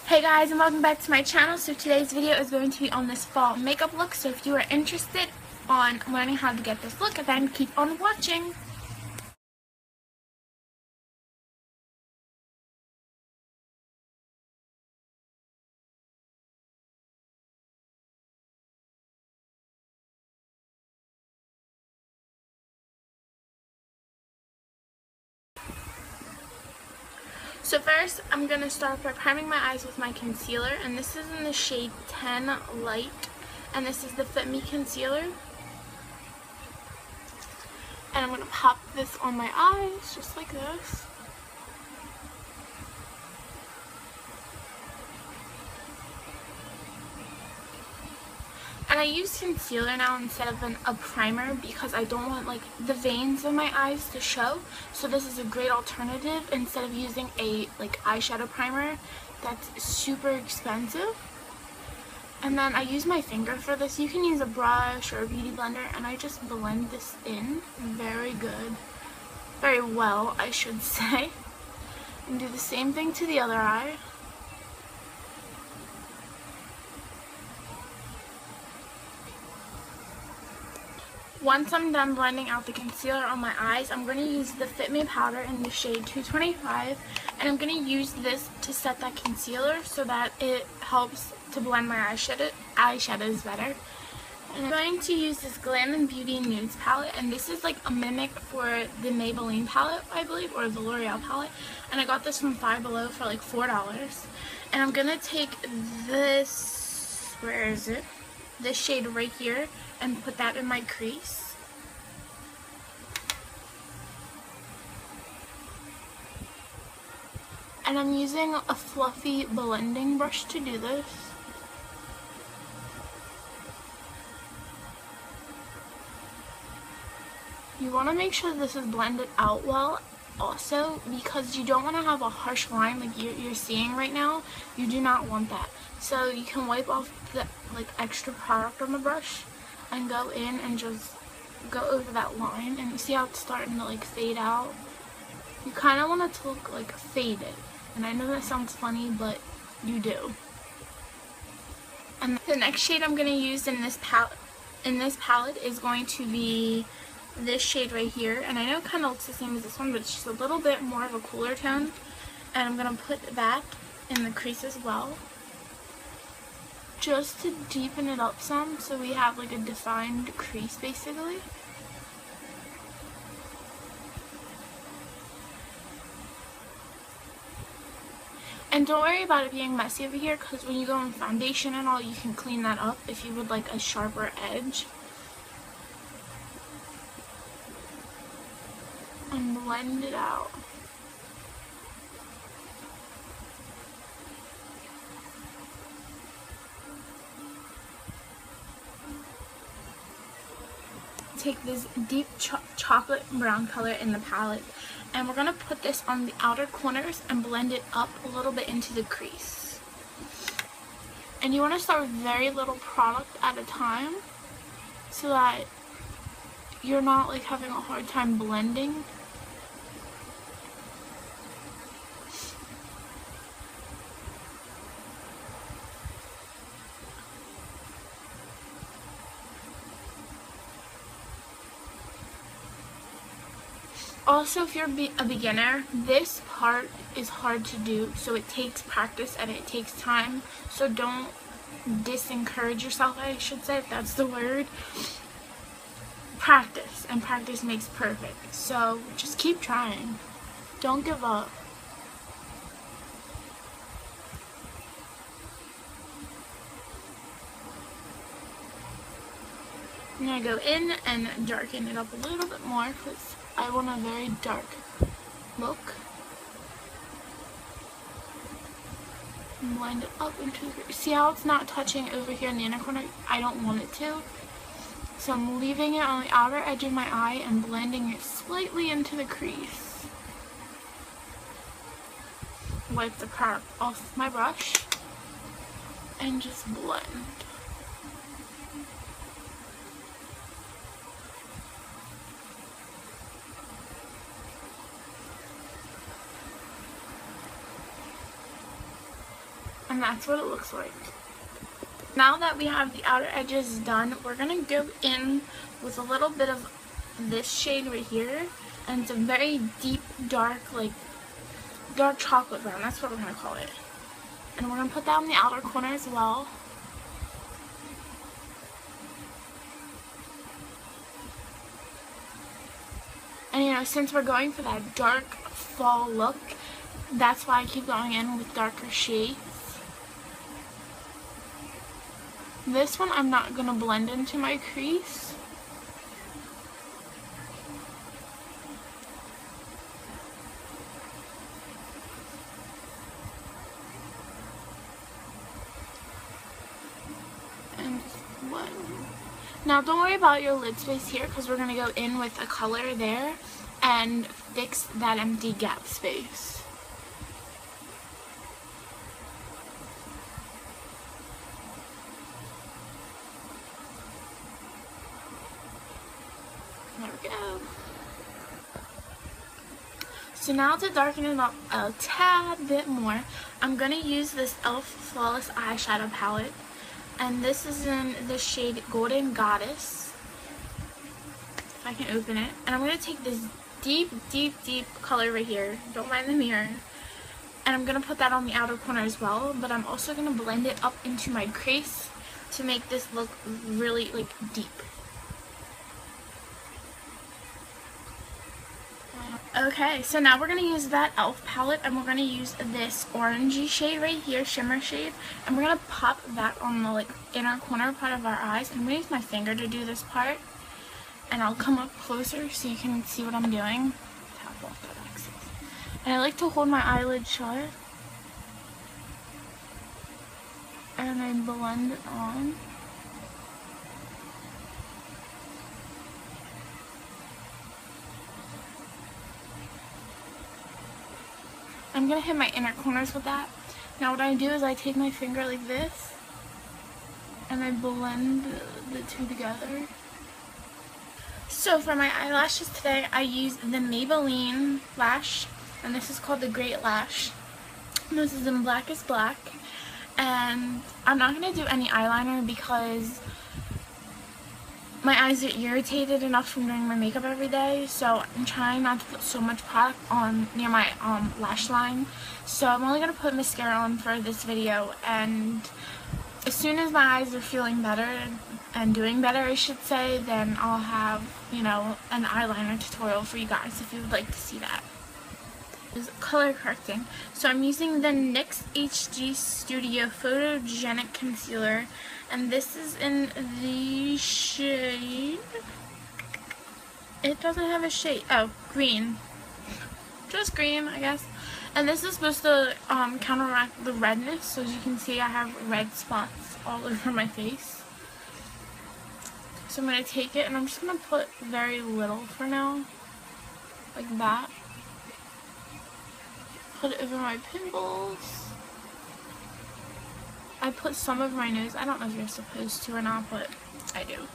Hey guys, and welcome back to my channel. So today's video is going to be on this fall makeup look. So if you are interested on learning how to get this look, then keep on watching. So first, I'm going to start by priming my eyes with my concealer, and this is in the shade 10 Light, and this is the Fit Me Concealer. And I'm going to pop this on my eyes, just like this. And I use concealer now instead of a primer because I don't want like the veins of my eyes to show. So this is a great alternative instead of using a like eyeshadow primer that's super expensive. And then I use my finger for this. You can use a brush or a beauty blender, and I just blend this in very good, very well I should say. And do the same thing to the other eye. Once I'm done blending out the concealer on my eyes, I'm going to use the Fit Me powder in the shade 225, and I'm going to use this to set that concealer so that it helps to blend my eyeshadows better. And I'm going to use this Glam & Beauty Nudes palette, and this is like a mimic for the Maybelline palette, I believe, or the L'Oreal palette, and I got this from Five Below for like $4. And I'm going to take this, where is it? This shade right here, and put that in my crease. And I'm using a fluffy blending brush to do this. You want to make sure this is blended out well also, because you don't want to have a harsh line like you're seeing right now. You do not want that. So you can wipe off the like extra product on the brush and go in and just go over that line, and you see how it's starting to like fade out. You kind of want it to look like faded, and I know that sounds funny, but you do. And the next shade I'm going to use in this palette is going to be this shade right here, and I know it kind of looks the same as this one, but it's just a little bit more of a cooler tone, and I'm going to put that in the crease as well, just to deepen it up some so we have like a defined crease basically. And don't worry about it being messy over here, because when you go in foundation and all, you can clean that up if you would like a sharper edge. And blend it out. Take this deep chocolate brown color in the palette, and we're going to put this on the outer corners and blend it up a little bit into the crease. And you want to start with very little product at a time so that you're not like having a hard time blending. Also, if you're a beginner, this part is hard to do, so it takes practice and it takes time, so don't disencourage yourself, I should say, if that's the word. Practice, and practice makes perfect, so just keep trying. Don't give up. I'm going to go in and darken it up a little bit more because I want a very dark look. And blend it up into the, see how it's not touching over here in the inner corner? I don't want it to. So I'm leaving it on the outer edge of my eye and blending it slightly into the crease. Wipe the product off my brush and just blend. and that's what it looks like. Now that we have the outer edges done, we're going to go in with a little bit of this shade right here, and it's a very deep, dark, like dark chocolate brown. That's what we're going to call it. And we're going to put that on the outer corner as well. And you know, since we're going for that dark fall look, that's why I keep going in with darker shades. This one I'm not going to blend into my crease. And just one. Now don't worry about your lid space here, because we're going to go in with a color there and fix that empty gap space. There we go. So now to darken it up a tad bit more, I'm going to use this e.l.f. Flawless Eyeshadow Palette. And this is in the shade Golden Goddess. If I can open it. And I'm going to take this deep, deep, deep color right here. Don't mind the mirror. And I'm going to put that on the outer corner as well. But I'm also going to blend it up into my crease to make this look really, like, deep. Okay, so now we're going to use that e.l.f. palette, and we're going to use this orangey shade right here, shimmer shade, and we're going to pop that on the like inner corner part of our eyes. And I'm going to use my finger to do this part, and I'll come up closer so you can see what I'm doing. Tap off that excess. And I like to hold my eyelid shut, and I blend it on. I'm going to hit my inner corners with that. Now what I do is I take my finger like this, and I blend the two together. So for my eyelashes today, I used the Maybelline lash, and this is called the Great Lash. This is in Black is Black, and I'm not going to do any eyeliner because my eyes are irritated enough from doing my makeup every day, so I'm trying not to put so much product on near my lash line. So I'm only going to put mascara on for this video, and as soon as my eyes are feeling better and doing better, I should say, then I'll have, you know, an eyeliner tutorial for you guys if you would like to see that. Is color correcting. So I'm using the NYX HD Studio Photogenic Concealer, and this is in the shade, it doesn't have a shade, oh, green, just green, I guess. And this is supposed to counteract the redness. So as you can see, I have red spots all over my face. So I'm going to take it, and I'm just going to put very little for now, like that. Put it over my pimples. I put some over my nose. I don't know if you're supposed to or not, but I do.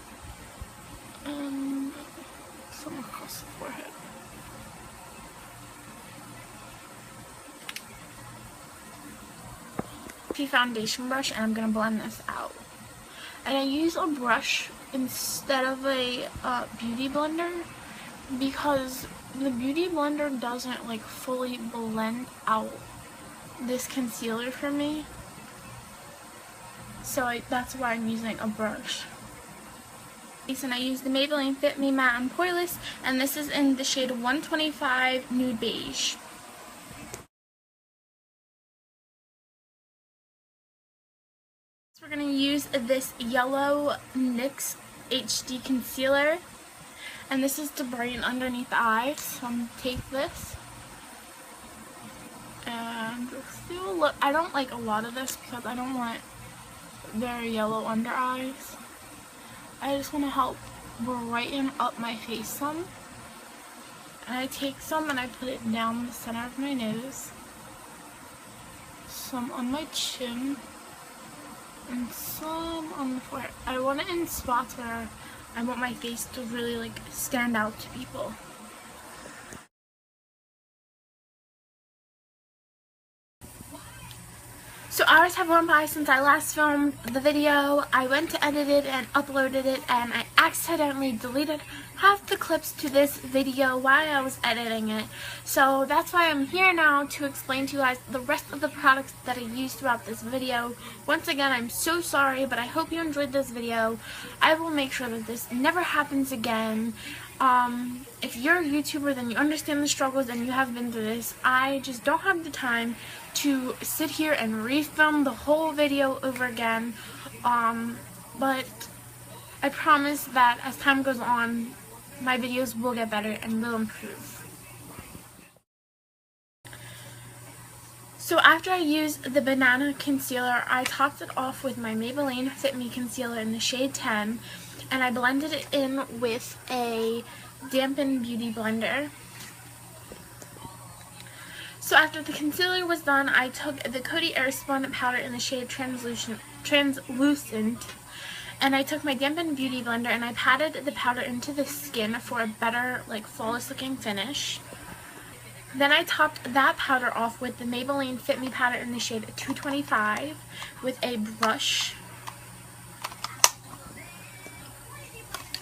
Some across the forehead. Foundation brush, and I'm going to blend this out. And I use a brush instead of a beauty blender because the beauty blender doesn't like fully blend out this concealer for me. So that's why I'm using a brush. And I use the Maybelline Fit Me Matte and Poreless, and this is in the shade 125 Nude Beige. So we're going to use this yellow NYX HD concealer, and this is to brighten underneath the eyes. So I'm going to take this and just do a look. I don't like a lot of this because I don't want very yellow under eyes. I just want to help brighten up my face some. And I take some and I put it down the center of my nose, some on my chin, and some on the forehead. I want it in spots where I want my face to really like stand out to people. So hours have gone by since I last filmed the video. I went to edit it and uploaded it, and I accidentally deleted half the clips to this video while I was editing it. So that's why I'm here now to explain to you guys the rest of the products that I used throughout this video. Once again, I'm so sorry, but I hope you enjoyed this video. I will make sure that this never happens again. If you're a YouTuber, then you understand the struggles and you have been through this. I just don't have the time to sit here and refilm the whole video over again, but I promise that as time goes on, my videos will get better and will improve. So after I used the banana concealer, I topped it off with my Maybelline Fit Me concealer in the shade 10, and I blended it in with a dampened beauty blender. So after the concealer was done, I took the Coty Airspun powder in the shade Translucent, and I took my dampened beauty blender and I patted the powder into the skin for a better, like, flawless looking finish. Then I topped that powder off with the Maybelline Fit Me powder in the shade 225 with a brush.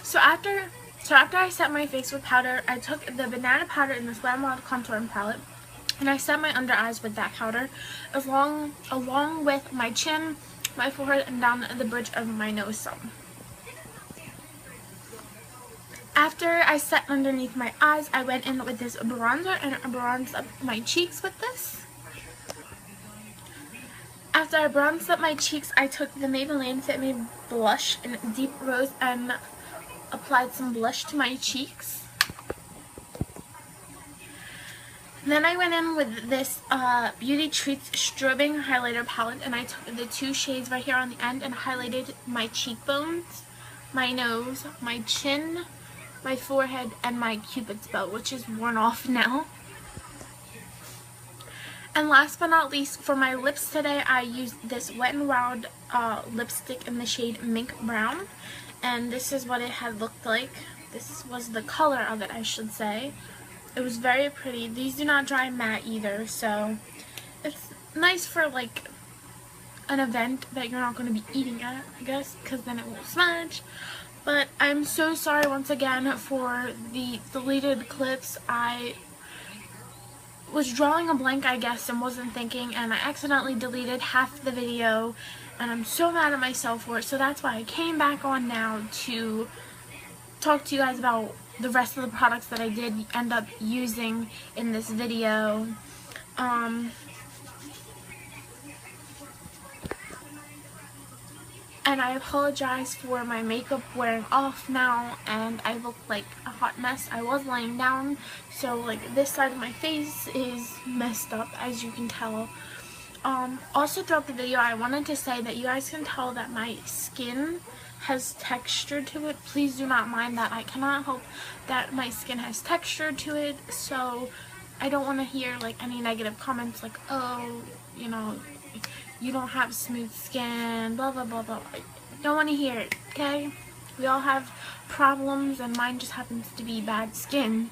So after I set my face with powder, I took the banana powder in the Slam Wild contouring palette, and I set my under eyes with that powder, along with my chin, my forehead, and down the bridge of my nose some. After I set underneath my eyes, I went in with this bronzer and bronzed up my cheeks with this. After I bronzed up my cheeks, I took the Maybelline Fit Me blush in Deep Rose and applied some blush to my cheeks. Then I went in with this Beauty Treats Strobing Highlighter Palette, and I took the two shades right here on the end and highlighted my cheekbones, my nose, my chin, my forehead, and my Cupid's bow, which is worn off now. And last but not least, for my lips today, I used this Wet n Wild lipstick in the shade Mink Brown, and this is what it had looked like. This was the color of it, I should say. It was very pretty. These do not dry matte either, so it's nice for, like, an event that you're not going to be eating at, I guess, because then it won't smudge. But I'm so sorry once again for the deleted clips. I was drawing a blank, I guess, and wasn't thinking, and I accidentally deleted half the video, and I'm so mad at myself for it. So that's why I came back on now to talk to you guys about the rest of the products that I did end up using in this video. And I apologize for my makeup wearing off now and I look like a hot mess. I was laying down, so like this side of my face is messed up, as you can tell. Also throughout the video, I wanted to say that you guys can tell that my skin has texture to it. Please do not mind that. I cannot help that my skin has texture to it, so I don't want to hear like any negative comments like, oh, you know, you don't have smooth skin, blah blah blah blah. I don't want to hear it, okay? We all have problems and mine just happens to be bad skin.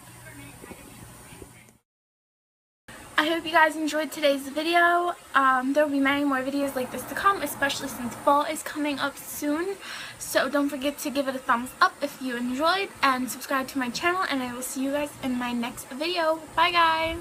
I hope you guys enjoyed today's video. There will be many more videos like this to come, especially since fall is coming up soon. So don't forget to give it a thumbs up if you enjoyed and subscribe to my channel, and I will see you guys in my next video. Bye guys!